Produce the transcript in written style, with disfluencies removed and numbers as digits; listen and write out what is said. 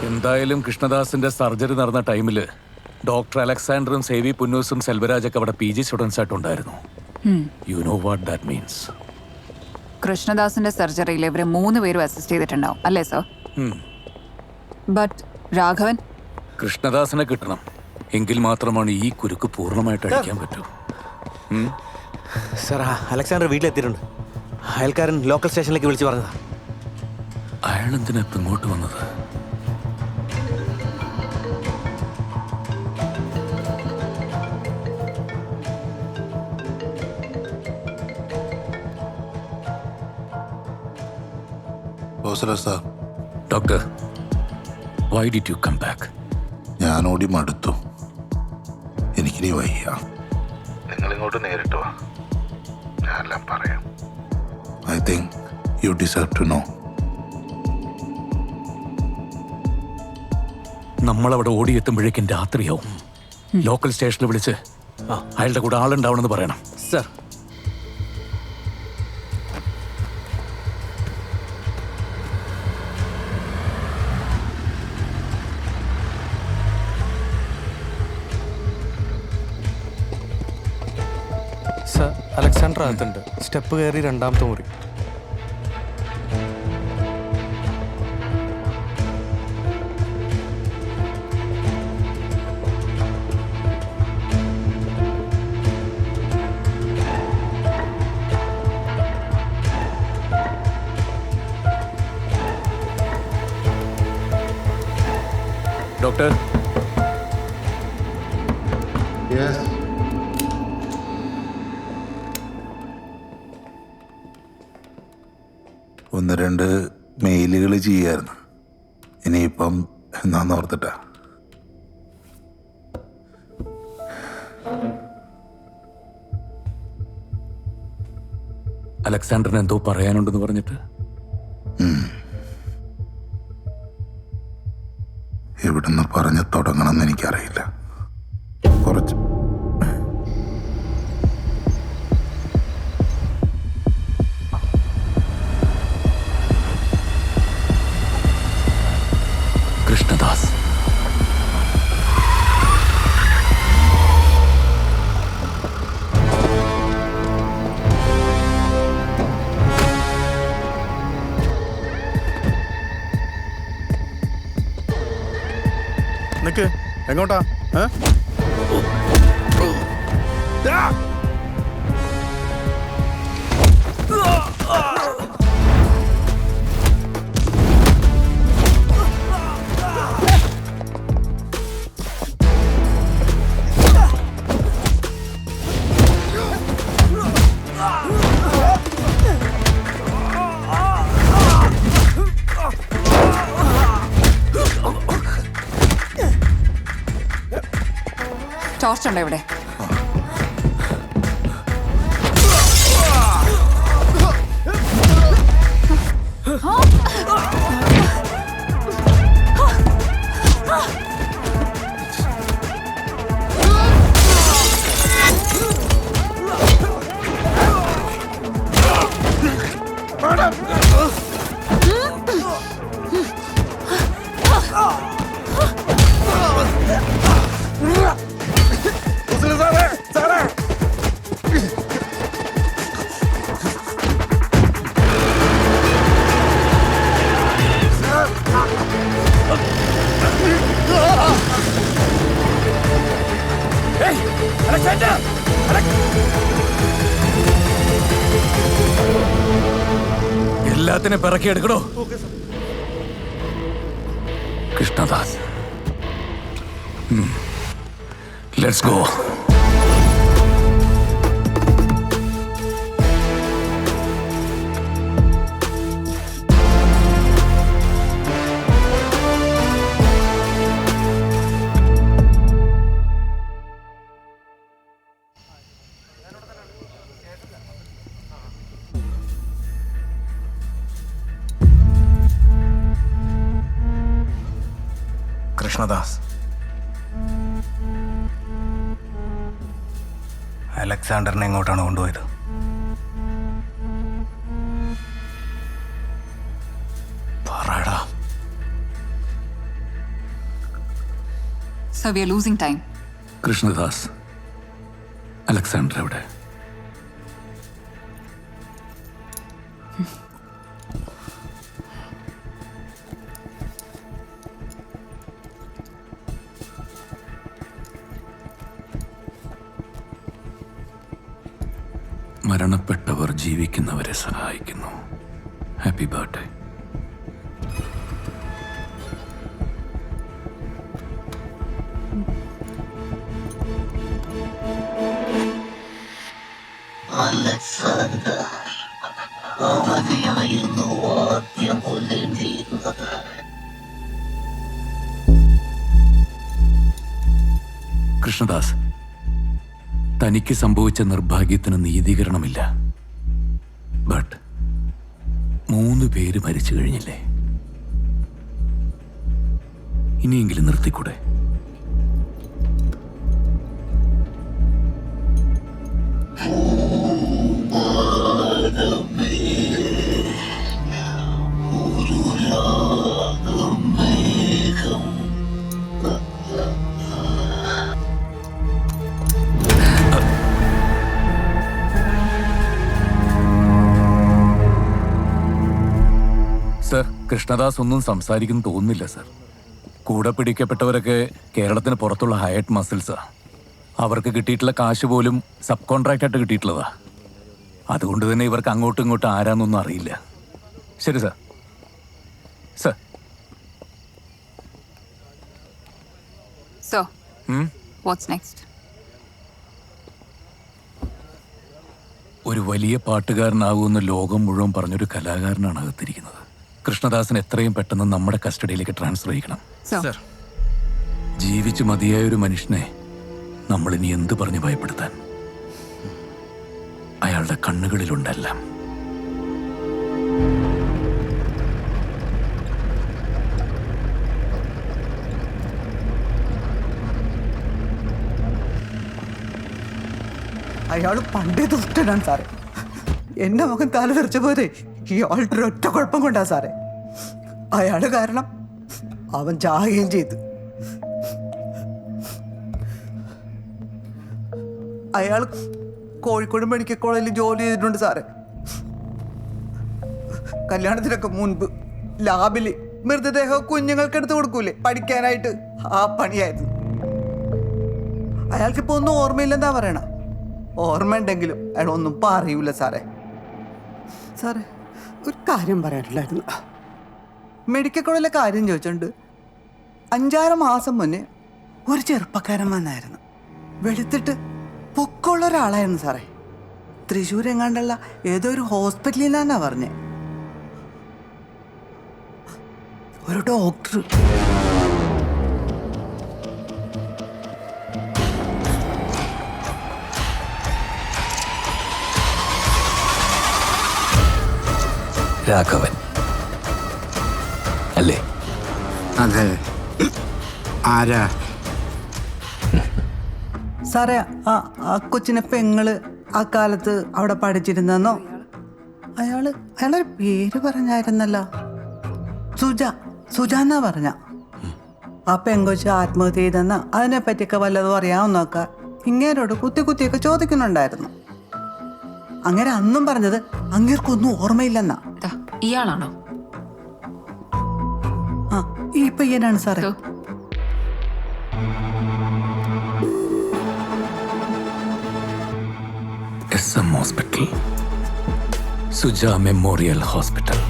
എന്തായാലും കൃഷ്ണദാസിന്റെ സർജറി നടന്ന ടൈമില് ഡോക്ടർ അലക്സാണ്ടറും സേവി പുന്നൂസും സെൽവരാജൊക്കെ അവിടെ PG സ്റ്റുഡൻസ് ആയിട്ടുണ്ടായിരുന്നു. You know what that means. കൃഷ്ണദാസിന്റെ സർജറിയിൽ ഇവര് 3 പേരും അസിസ്റ്റ് ചെയ്തിട്ടുണ്ടാവും അല്ലേ സർ? ബട്ട് രാഘവൻ, കൃഷ്ണദാസിനെ കിട്ടണം. എങ്കിൽ മാത്രമാണ് ഈ കുരുക്ക് പൂർണ്ണമായിട്ട് അടിക്കാൻ പറ്റൂ. സാർ, അലക്സാണ്ടർ വീട്ടിലെത്തിയിട്ടുണ്ട്. അയൽക്കാരൻ ലോക്കൽ സ്റ്റേഷനിലേക്ക് വിളിച്ചു പറഞ്ഞതാ. അയാളെന്തിനാ ഇപ്പം ഇങ്ങോട്ട് വന്നത്? Doctor, why did you come back? ഞാൻ ഓടി മടുത്തു. എനിക്കിനി വയ്യ. നിങ്ങളിങ്ങോട്ട് നേരിട്ട് വാ, ഞാനെല്ലാം പറയാം. I think you deserve to know. നമ്മളവിടെ ഓടിയെത്തുമ്പോഴേക്കും രാത്രിയാവും. ലോക്കൽ സ്റ്റേഷനിൽ വിളിച്ച് അയാളുടെ കൂടെ ആളുണ്ടാവണമെന്ന് പറയണം. സർ, അലക്സാണ്ടർ അകത്തുണ്ട്. സ്റ്റെപ്പ് കയറി 2ാമത്തെ മുറി. ഡോക്ടർ, ഒന്ന് രണ്ട് മെയിലുകൾ ചെയ്യായിരുന്നു. ഇനിയിപ്പം എന്നാന്ന് ഓർത്തിട്ടാ. അലക്സാണ്ടറിന് എന്തോ പറയാനുണ്ടെന്ന് പറഞ്ഞിട്ട് എവിടുന്ന് പറഞ്ഞ് തുടങ്ങണമെന്ന് എനിക്കറിയില്ല. കുറച്ച് കൃഷ്ണദാസ്, നിക്ക്, എങ്ങോട്ടാ? ടോർച്ച് ഉണ്ടോ ഇവിടെ? എല്ലാത്തിനും പിറക്കിയെടുക്കണോ? Krishnadas, let's go. കൃഷ്ണദാസ്, അലക്സാണ്ടറിനെ എങ്ങോട്ടാണ് കൊണ്ടുപോയത്? പറയടാ. So we are losing time. Krishnadas, Alexander എവിടെ? മരണപ്പെട്ടവർ ജീവിക്കുന്നവരെ സഹായിക്കുന്നു. Happy birthday. കൃഷ്ണദാസ്, തനിക്ക് സംഭവിച്ച നിർഭാഗ്യത്തിന് നീതീകരണമില്ല. ബട്ട് 3 പേര് മരിച്ചു കഴിഞ്ഞില്ലേ? ഇനിയെങ്കിലും നിർത്തിക്കൂടെ? സർ, കൃഷ്ണദാസ് ഒന്നും സംസാരിക്കുന്നു തോന്നുന്നില്ല സർ. കൂടെ പിടിക്കപ്പെട്ടവരൊക്കെ കേരളത്തിന് പുറത്തുള്ള ഹയറ്റ് മസിൽസാ. അവർക്ക് കിട്ടിയിട്ടുള്ള കാശ് പോലും സബ് കോൺട്രാക്റ്റ് ആയിട്ട് കിട്ടിയിട്ടുള്ളതാ. അതുകൊണ്ട് തന്നെ ഇവർക്ക് അങ്ങോട്ടും ഇങ്ങോട്ടും ആരാന്നൊന്നും അറിയില്ല. ശരി sir. Sir, so what's next? ഒരു വലിയ പാട്ടുകാരനാകുമെന്ന് ലോകം മുഴുവൻ പറഞ്ഞൊരു കലാകാരനാണ് അകത്തിരിക്കുന്നത്. കൃഷ്ണദാസിന് എത്രയും പെട്ടെന്ന് നമ്മുടെ കസ്റ്റഡിയിലേക്ക് ട്രാൻസ്ഫർ ചെയ്യണം. സോ ജീവിച്ചു മതിയായ ഒരു മനുഷ്യനെ നമ്മൾ ഇനി എന്ത് പറഞ്ഞ് ഭയപ്പെടുത്താൻ? അയാളുടെ കണ്ണുകളിലുണ്ടെല്ലാം. അയാൾ പണ്ടേ ദുഷ്ടനാണ് സാറേ. എന്റെ മകൻ തല തെറിച്ച പോലെ ഇയാളുടെ ഒറ്റ കുഴപ്പം കൊണ്ടാ സാറേ. അയാള് കാരണം അവൻ ചാകുകയും ചെയ്തു. അയാൾ കോഴിക്കോട് മെഡിക്കൽ കോളേജിൽ ജോലി ചെയ്തിട്ടുണ്ട് സാറേ. കല്യാണത്തിനൊക്കെ മുൻപ് ലാബില് മൃതദേഹം കുഞ്ഞുങ്ങൾക്ക് എടുത്ത് കൊടുക്കൂലേ പഠിക്കാനായിട്ട്, ആ പണിയായിരുന്നു. അയാൾക്കിപ്പോ ഒന്നും ഓർമ്മയില്ലെന്നാ പറയണ. ഓർമ്മ ഉണ്ടെങ്കിലും അയാൾ ഒന്നും പറയൂല സാറേ. സാറേ, ഒരു കാര്യം പറയാനില്ലായിരുന്നു. മെഡിക്കൽ കോളേജിലെ കാര്യം ചോദിച്ചോണ്ട് 5-6 മാസം മുന്നേ ഒരു ചെറുപ്പക്കാരൻ വന്നായിരുന്നു. വെളുത്തിട്ട് പൊക്കമുള്ള ഒരാളായിരുന്നു സാറേ. തൃശ്ശൂർ എങ്ങാണ്ടുള്ള ഏതോ ഒരു ഹോസ്പിറ്റലിൽ നിന്നാ പറഞ്ഞേ. ഒരു ഡോക്ടർ രാഘവൻ അല്ലേ? അതെ. ആരാ സാറേ? ആ കൊച്ചിനെ പെങ്ങള് ആ കാലത്ത് അവിടെ പഠിച്ചിരുന്നെന്നോ? അയാളൊരു പേര് പറഞ്ഞായിരുന്നല്ലോ. സുജ എന്നാ പറഞ്ഞ. ആ പെങ്കൊച്ച് ആത്മഹത്യ ചെയ്തെന്ന അതിനെ പറ്റിയൊക്കെ വല്ലതും അറിയാവുന്നൊക്കെ ഇങ്ങേരോട് കുത്തിയൊക്കെ ചോദിക്കുന്നുണ്ടായിരുന്നു. അങ്ങനെ അന്നും പറഞ്ഞത് അങ്ങേർക്കൊന്നും ഓർമ്മയില്ലെന്നാ. ഇയാളാണോ? ആ, ഈ പയ്യനാണ് സാറേ. SM hospital, Suja memorial hospital.